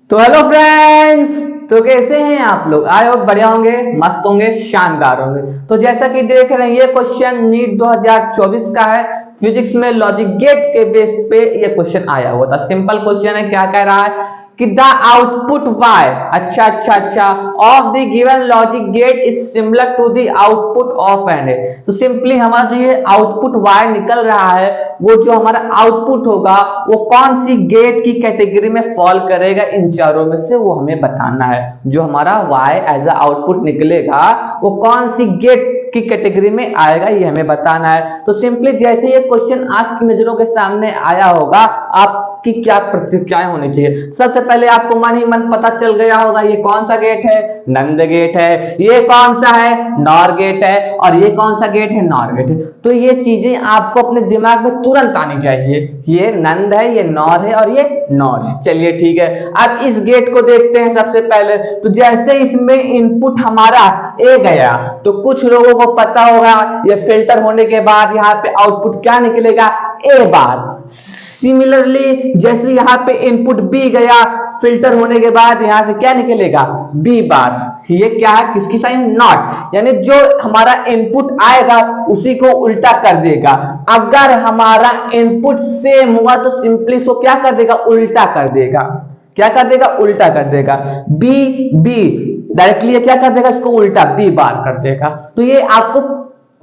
तो hello friends. तो कैसे हैं आप लोग? आई होप बढ़िया होंगे, मस्त होंगे, शानदार होंगे। तो जैसा कि देख रहे हैं, ये क्वेश्चन नीट 2024 का है। फिजिक्स में लॉजिक गेट के बेस पे ये क्वेश्चन आया हुआ था। सिंपल क्वेश्चन है। क्या कह रहा है कि द आउटपुट वाई अच्छा of the given logic gate is similar to the output of an A. तो सिंपली हमारा जो ये आउटपुट वाई निकल रहा है, वो जो हमारा आउटपुट होगा वो कौन सी गेट की कैटेगरी में फॉल करेगा, इन चारों में से वो हमें बताना है। जो हमारा वाई एज अ आउटपुट निकलेगा वो कौन सी गेट की कैटेगरी में आएगा, ये हमें बताना है। तो सिंपली जैसे ये क्वेश्चन आपकी नजरों के सामने आया होगा, आपकी क्या प्रतिक्रियाएं होनी चाहिए? सबसे पहले आपको मन ही मन पता चल गया होगा ये कौन सा गेट है, नंद गेट है। ये कौन सा है, नॉर गेट है। और ये कौन सा गेट है, नॉर गेट है। तो ये चीजें आपको अपने दिमाग में तुरंत आनी चाहिए। ये नंद है, ये नॉर है और ये नॉर है। चलिए ठीक है, अब इस गेट को देखते हैं। सबसे पहले तो जैसे इसमें इनपुट हमारा ए गया, तो कुछ लोगों को पता होगा ये फिल्टर होने के बाद यहाँ पे आउटपुट क्या निकलेगा, ए बार। सिमिलरली जैसे यहाँ पे इनपुट बी गया, फिल्टर होने के बाद यहां से क्या निकलेगा, बी बार। ये क्या है, किसकी साइन, नॉट। यानी जो हमारा इनपुट आएगा उसी को उल्टा कर देगा। अगर हमारा इनपुट सेम हुआ तो सिंपली इसको क्या कर देगा, उल्टा कर देगा। क्या कर देगा, उल्टा कर देगा। बी बी डायरेक्टली क्या कर देगा, इसको उल्टा बी बार कर देगा। तो ये आपको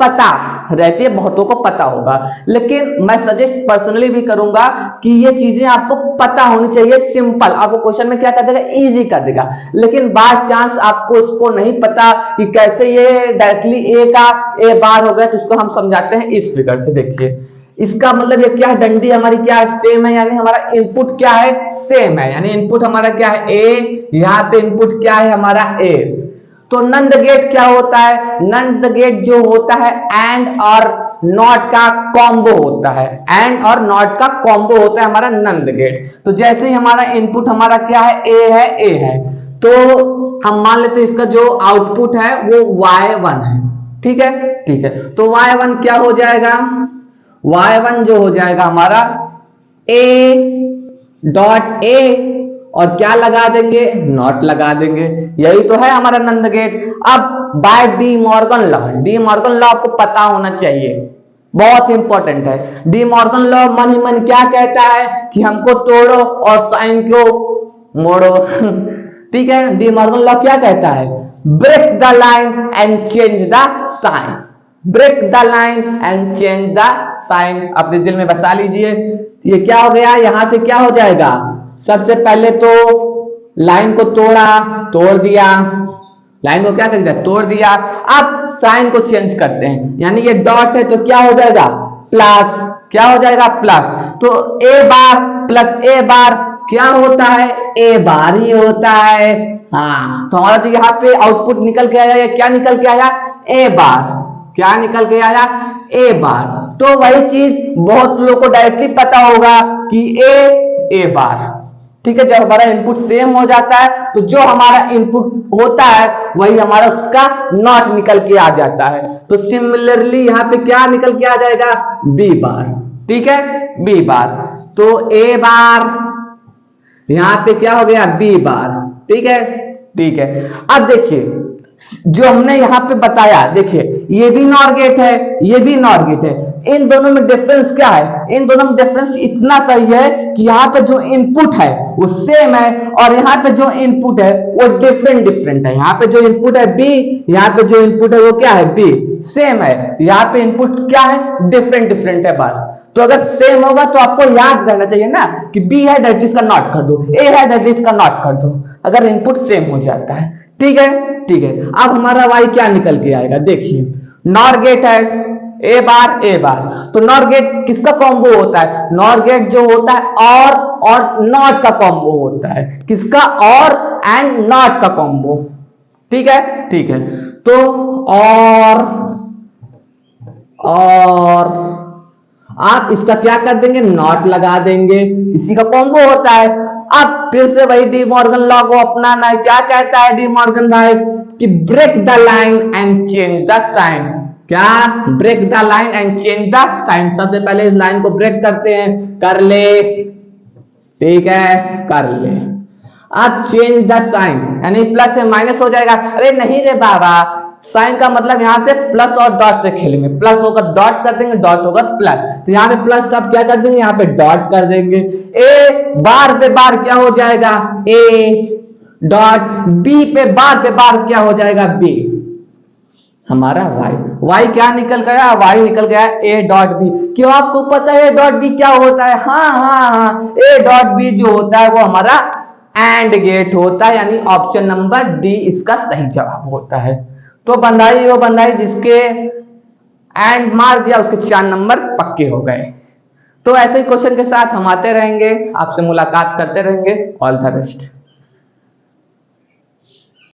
पता रहती है, बहुतों को पता होगा। लेकिन मैं सजेस्ट पर्सनली भी करूंगा कि ये चीजें आपको पता होनी चाहिए। सिंपल आपको क्वेश्चन में क्या कर देगा, इजी कर देगा। लेकिन बाय चांस आपको इसको नहीं पता कि कैसे ये डायरेक्टली ए का ए बार हो गया, तो इसको हम समझाते हैं इस फिगर से। देखिए इसका मतलब ये क्या है, डंडी हमारी क्या है, सेम है। यानी हमारा इनपुट क्या है, सेम है। यानी इनपुट हमारा क्या है, ए। यहाँ पे इनपुट क्या है हमारा, ए। तो नंद गेट क्या होता है, नंद गेट जो होता है एंड और नॉट का कॉम्बो होता है। एंड और नॉट का कॉम्बो होता है हमारा नंद गेट। तो जैसे ही हमारा इनपुट हमारा क्या है, ए है, तो हम मान लेते हैं इसका जो आउटपुट है वो y1 है। ठीक है, ठीक है। तो y1 क्या हो जाएगा, y1 जो हो जाएगा हमारा a डॉट a और क्या लगा देंगे, नॉट लगा देंगे। यही तो है हमारा नंद गेट। अब by De Morgan law, De Morgan law आपको पता होना चाहिए, बहुत इंपॉर्टेंट है। डी मॉर्गन लॉ मन ही मन क्या कहता है कि हमको तोड़ो और साइन को मोड़ो। ठीक है, डी मॉर्गन लॉ क्या कहता है, break the line and change the sign. Break the line and change the sign अपने दिल में बसा लीजिए। ये क्या हो गया, यहां से क्या हो जाएगा, सबसे पहले तो लाइन को तोड़ दिया, लाइन को क्या कर दिया, तोड़ दिया। अब साइन को चेंज करते हैं, यानी ये डॉट है तो क्या हो जाएगा, प्लस। क्या हो जाएगा, प्लस। तो ए बार प्लस ए बार क्या होता है, ए बार ही होता है। हाँ, तो हमारा जो यहाँ पे आउटपुट निकल के आया, क्या निकल के आया, ए बार। क्या निकल के आया, ए बार। तो वही चीज बहुत लोगों को डायरेक्टली पता होगा कि ए बार। ठीक है, जब हमारा इनपुट सेम हो जाता है तो जो हमारा इनपुट होता है वही हमारा उसका नॉट निकल के आ जाता है। तो सिमिलरली यहाँ पे क्या निकल के आ जाएगा, बी बार। ठीक है, बी बार। तो ए बार यहाँ पे क्या हो गया, बी बार। ठीक है, ठीक है। अब देखिए जो हमने यहाँ पे बताया, देखिए ये भी नॉर गेट है, ये भी नॉर गेट है। इन दोनों में डिफरेंस क्या है, इन दोनों में डिफरेंस इतना सही है कि यहाँ पे जो इनपुट है वो सेम है और यहाँ पे जो इनपुट है वो डिफरेंट है। यहाँ पे जो इनपुट है बी, यहाँ पे जो इनपुट है वो क्या है, बी। सेम है, यहाँ पे इनपुट क्या है, डिफरेंट है बस। तो अगर सेम होगा तो आपको याद रहना चाहिए ना कि बी है डायरेक्टली इसका नॉट कर दो, ए है डायरेक्टली इसका नॉट कर दो, अगर इनपुट सेम हो जाता है। ठीक है, ठीक है। अब हमारा वाई क्या निकल के आएगा, देखिए नॉर गेट है, ए बार। तो नॉर गेट किसका कॉम्बो होता है, नॉर गेट जो होता है और नॉट का कॉम्बो होता है। किसका, और एंड नॉट का कॉम्बो। ठीक है, ठीक है। तो और आप इसका क्या कर देंगे, नॉट लगा देंगे, इसी का कॉम्बो होता है। अब फिर से वही डी मॉर्गन लॉ को अपनाना है। क्या कहता है डी मॉर्गन भाई कि break the line and change the sign. क्या, break the line and change the sign. सबसे पहले इस लाइन को ब्रेक करते हैं, कर ले। ठीक है, कर ले। आप चेंज द साइन, यानी प्लस से माइनस हो जाएगा। अरे नहीं रे बाबा, साइन का मतलब यहाँ से प्लस और डॉट से खेलेंगे, प्लस होगा डॉट कर देंगे, डॉट होगा प्लस, तो यहाँ पे प्लस का आप क्या कर देंगे, यहाँ पे डॉट कर देंगे। ए बार पे बार क्या हो जाएगा, ए डॉट, बी पे बार क्या हो जाएगा, बी, हमारा वाई क्या निकल गया, वाई निकल गया ए डॉट बी। क्यों, आपको पता है ए डॉट बी क्या होता है? हाँ, ए डॉट बी जो होता है वो हमारा एंड गेट होता है, यानी ऑप्शन नंबर डी इसका सही जवाब होता है। तो बंधाई वो बंधाई जिसके एंड मार दिया उसके 4 नंबर पक्के हो गए। तो ऐसे ही क्वेश्चन के साथ हम आते रहेंगे, आपसे मुलाकात करते रहेंगे। All the best.